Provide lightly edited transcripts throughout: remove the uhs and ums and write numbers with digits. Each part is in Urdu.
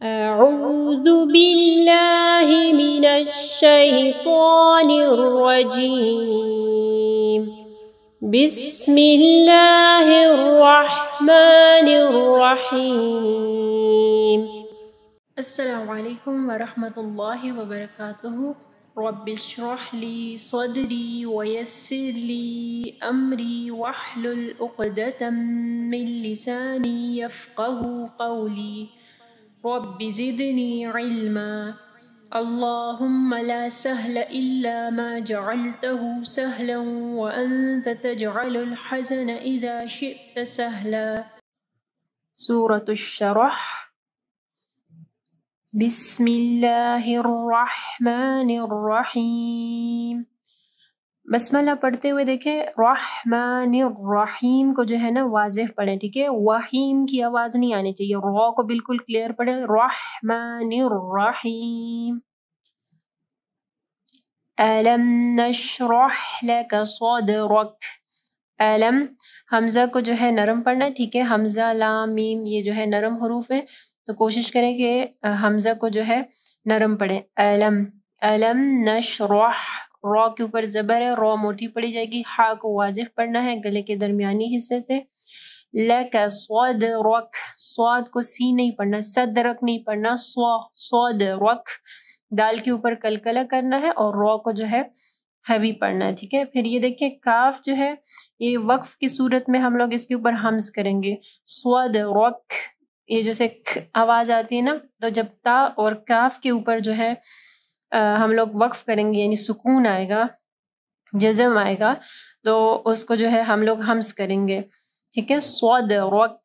أعوذ بالله من الشيطان الرجيم. بسم الله الرحمن الرحيم. السلام علیکم ورحمۃ اللہ وبرکاتہ. رب اشرح لی صدری ویسر لی امری واحلل عقدۃ من لسانی یفقهوا قولی. رب زدنی علما. اللهم لا سهل إلا ما جعلته سهلا وأنت تجعل الحزن إذا شئت سهلا. سورة الشرح. بسم اللہ الرحمن الرحیم. بسملہ پڑھتے ہوئے دیکھیں رحمن الرحیم کو جو ہے نا واضح پڑھیں، ٹھیک ہے. وحیم کی آواز نہیں آنی چاہیے، را کو بالکل کلیئر پڑھیں. رحمن الرحیم. الم نشرح لک صدرک. الم حمزہ کو جو ہے نرم پڑھنا ہے، ٹھیک ہے. حمزہ لام میم یہ جو ہے نرم حروف ہیں، تو کوشش کریں کہ حمزہ کو جو ہے نرم پڑھیں. الم الم نشرح. را کے اوپر زبر ہے، را موٹی پڑی جائے گی. ہا کو واضح پڑھنا ہے گلے کے درمیانی حصے سے. لک صدرک. صاد کو سی نہیں پڑھنا، صدرک نہیں پڑھنا، صدرک. دال کے اوپر کلکلہ کرنا ہے اور را کو جو ہے ہیوی پڑھنا ہے، ٹھیک ہے. پھر یہ دیکھیں کاف جو ہے یہ وقف کی صورت میں ہم لوگ اس کے اوپر حمز کریں گے. صدرک. یہ جیسے آواز آتی ہے نا، تو جب تا اور کاف کے اوپر جو ہے ہم لوگ وقف کریں گے، یعنی سکون آئے گا، جزم آئے گا، تو اس کو جو ہے ہم لوگ حمز کریں گے، ٹھیک ہے. صدرک.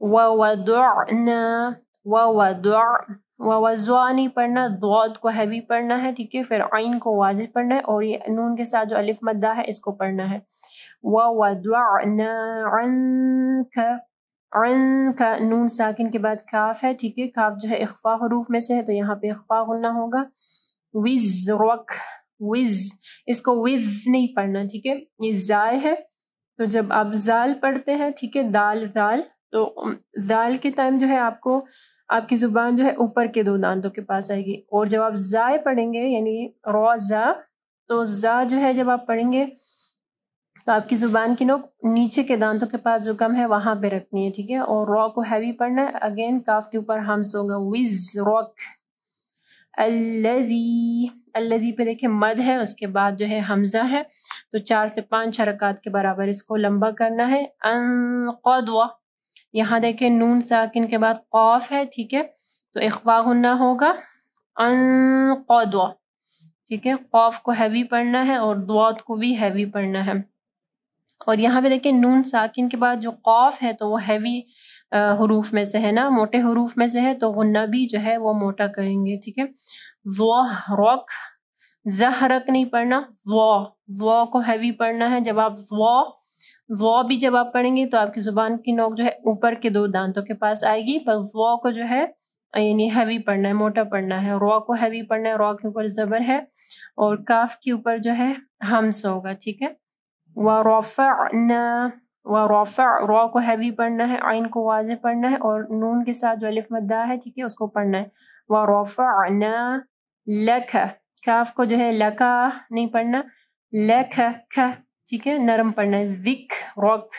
ووضعنا. ووضع نہیں پڑھنا، ضاد کو ہیوی پڑھنا ہے، ٹھیک ہے. پھر عین کو واضح پڑھنا ہے اور یہ نون کے ساتھ جو الف مدہ ہے اس کو پڑھنا ہے. ووضعنا عنک. عنک نون ساکن کے بعد کاف ہے، ٹھیک ہے. کاف جو ہے اخفا حروف میں سے ہے تو یہاں پہ اخفا غنہ ہوگا. وزرک. وز اس کو وز نہیں پڑھنا، ٹھیک ہے. یہ زائے ہے تو جب آپ زال پڑھتے ہیں، ٹھیک ہے، دال زال، تو زال کے ٹائم جو ہے آپ کو آپ کی زبان جو ہے اوپر کے دو دانتوں کے پاس آئے گی، اور جب آپ زائے پڑھیں گے یعنی را زا، تو زا جو ہے جب آپ پڑھیں گے تو آپ کی زبان کی نوک نیچے کے دانتوں کے پاس جو کم ہے وہاں پہ رکھنی ہے، ٹھیک ہے. اور را کو ہیوی پڑھنا ہے. اگین کاف کے اوپر حمز ہوگا. وزرک. الذی. الذی پہ دیکھیں مد ہے، اس کے بعد جو ہے حمزہ ہے، تو 4 سے 5 حرکات کے برابر اس کو لمبا کرنا ہے. انقضوا. یہاں دیکھیں نون ساکن کے بعد قاف ہے، ٹھیک ہے، تو اخفا غنہ ہوگا. انقضوا، ٹھیک ہے. قاف کو ہیوی پڑھنا ہے اور ضاد کو بھی ہیوی پڑھنا ہے. اور یہاں پہ دیکھیں نون ساکن کے بعد جو قاف ہے تو وہ ہیوی حروف میں سے ہے نا، موٹے حروف میں سے ہے، تو غنہ بھی جو ہے وہ موٹا کریں گے، ٹھیک ہے. ظہرک. زہرک نہیں پڑھنا، وا کو ہیوی پڑھنا ہے. جب آپ وا بھی جب آپ پڑھیں گے تو آپ کی زبان کی نوک جو ہے اوپر کے دو دانتوں کے پاس آئے گی، پر وا کو جو ہے یعنی ہیوی پڑھنا ہے، موٹا پڑھنا ہے. را کو ہیوی پڑھنا ہے، را کے اوپر زبر ہے اور کاف کے اوپر جو ہے حمز ہوگا، ٹھیک ہے. ورفعنا. ورفع. را کو ہیوی پڑھنا ہے، عین کو واضح پڑھنا ہے اور نون کے ساتھ جو الف مدہ ہے، ٹھیک ہے، اس کو پڑھنا ہے. ورفعنا لک. کاف کو جو ہے لکا نہیں پڑھنا، لک کھ، ٹھیک ہے، نرم پڑھنا ہے. ذکرک.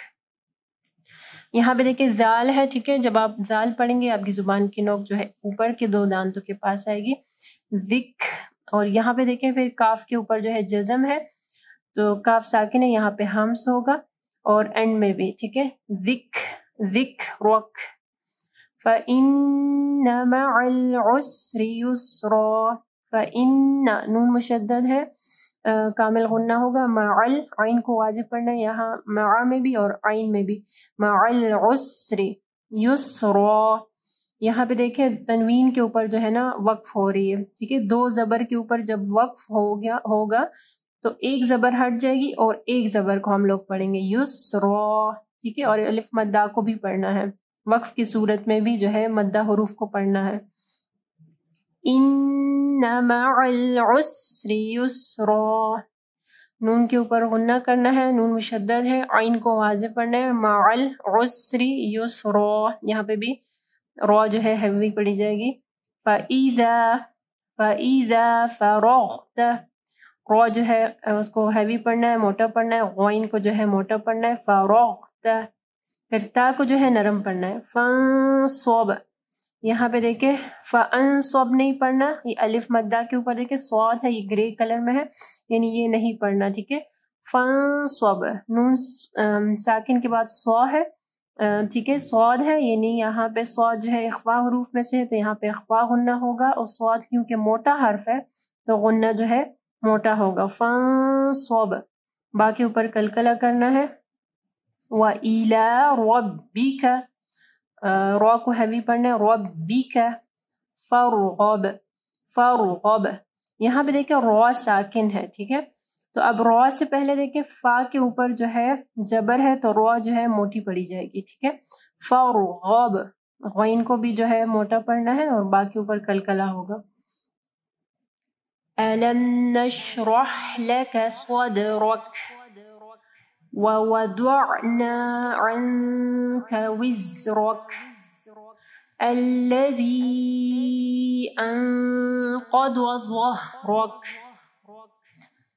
یہاں پہ دیکھیں زال ہے، ٹھیک ہے. جب آپ زال پڑھیں گے آپ کی زبان کی نوک جو ہے اوپر کے دو دانتوں کے پاس آئے گی. ذک. اور یہاں پہ دیکھیں پھر کاف کے اوپر جو ہے جزم ہے، تو کاف ساکن ہے، یہاں پہ حمز ہوگا اور اینڈ میں بھی، ٹھیک ہے. ذکرک. فَإِنَّ مَعَ الْعُسْرِ يُسْرًا. فَإِنَّ نون مشدد ہے، کامل غنہ ہوگا. معل عین کو واضح پڑھنا ہے یہاں مع میں بھی اور عین میں بھی. مع العسر یسرا. یہاں پہ دیکھیں تنوین کے اوپر جو ہے نا وقف ہو رہی ہے، ٹھیک ہے. دو زبر کے اوپر جب وقف ہوگا تو ایک زبر ہٹ جائے گی اور ایک زبر کو ہم لوگ پڑھیں گے یسرا، ٹھیک ہے. اور الف مدہ کو بھی پڑھنا ہے، وقف کی صورت میں بھی جو ہے مدہ حروف کو پڑھنا ہے. ان مع العسر یسرا. نون کے اوپر غنہ کرنا ہے، نون مشدد ہے، عین کو واضح پڑھنا ہے. مع العسر یسرا. یہاں پہ بھی را جو ہے ہیوی پڑھی جائے گی. فَإِذَا فَرَغْتَ را جو ہے اس کو ہیوی پڑھنا ہے، موٹا پڑھنا ہے. غین کو جو ہے موٹا پڑھنا ہے. فَرَغْتَ. پھر تا کو جو ہے نرم پڑھنا ہے. فَانصَبْ. یہاں پہ دیکھیں فَانصَبْ نہیں پڑھنا، یہ الف مدہ کے اوپر دیکھیں صاد ہے، یہ گرے کلر میں ہے، یعنی یہ نہیں پڑھنا. ٹھیک ہے. فَانصَبْ نون ساکن کے بعد صا ہے. ٹھیک ہے، صاد ہے، یعنی یہاں پہ صاد جو ہے اخفا حروف میں سے ہے، تو یہاں پہ اخفا غنہ ہوگا، اور صاد کیونکہ موٹا حرف ہے تو غنہ جو ہے موٹا ہوگا. فَانصَبْ. با کے اوپر کلکلہ کرنا ہے. وَإِلَىٰ رَبِّكَ. را کو ہیوی پڑھنا ہے. رَبِّكَ فَارْغَب. فَارْغَب. یہاں پہ دیکھیں را ساکن ہے. ٹھیک ہے، تو اب را سے پہلے دیکھیں فا کے اوپر جو ہے زبر ہے، تو را جو ہے موٹی پڑھی جائے گی. ٹھیک ہے. فَارْغَب. غین کو بھی جو ہے موٹا پڑھنا ہے اور با کے اوپر کلکلہ ہوگا. أَلَمْ نَشْرَحْ لَكَ صَدْرَكَ وَوَضَعْنَا عَنْكَ وِزْرَكَ الَّذِي أَنقَضَ ظَهْرَكَ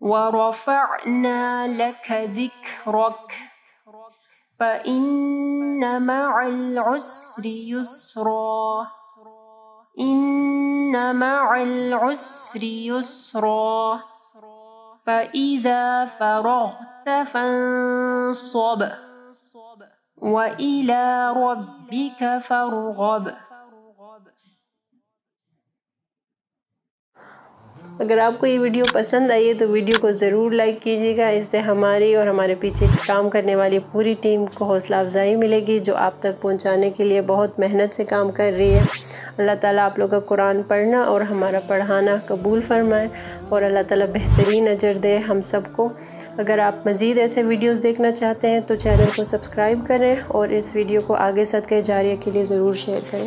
وَرَفَعْنَا لَكَ ذِكْرَكَ فَإِنَّ مَعَ الْعُسْرِ يُسْرًا. إِنَّ مَعَ الْعُسْرِ يُسْرًا. فَإِذَا فَرَغْتَ فَانصَبْ وَإِلَىٰ رَبِّكَ فَارْغَب. اگر آپ کو یہ ویڈیو پسند آئی ہے تو ویڈیو کو ضرور لائک کیجیے گا، اس سے ہماری اور ہمارے پیچھے کام کرنے والی پوری ٹیم کو حوصلہ افزائی ملے گی، جو آپ تک پہنچانے کے لیے بہت محنت سے کام کر رہی ہے. اللہ تعالیٰ آپ لوگوں کا قرآن پڑھنا اور ہمارا پڑھانا قبول فرمائے، اور اللہ تعالیٰ بہترین اجر دے ہم سب کو. اگر آپ مزید ایسے ویڈیوز دیکھنا چاہتے ہیں تو چینل کو سبسکرائب کریں اور اس ویڈیو کو آگے صدقہ جاریہ کے لیے ضرور شیئر کریں.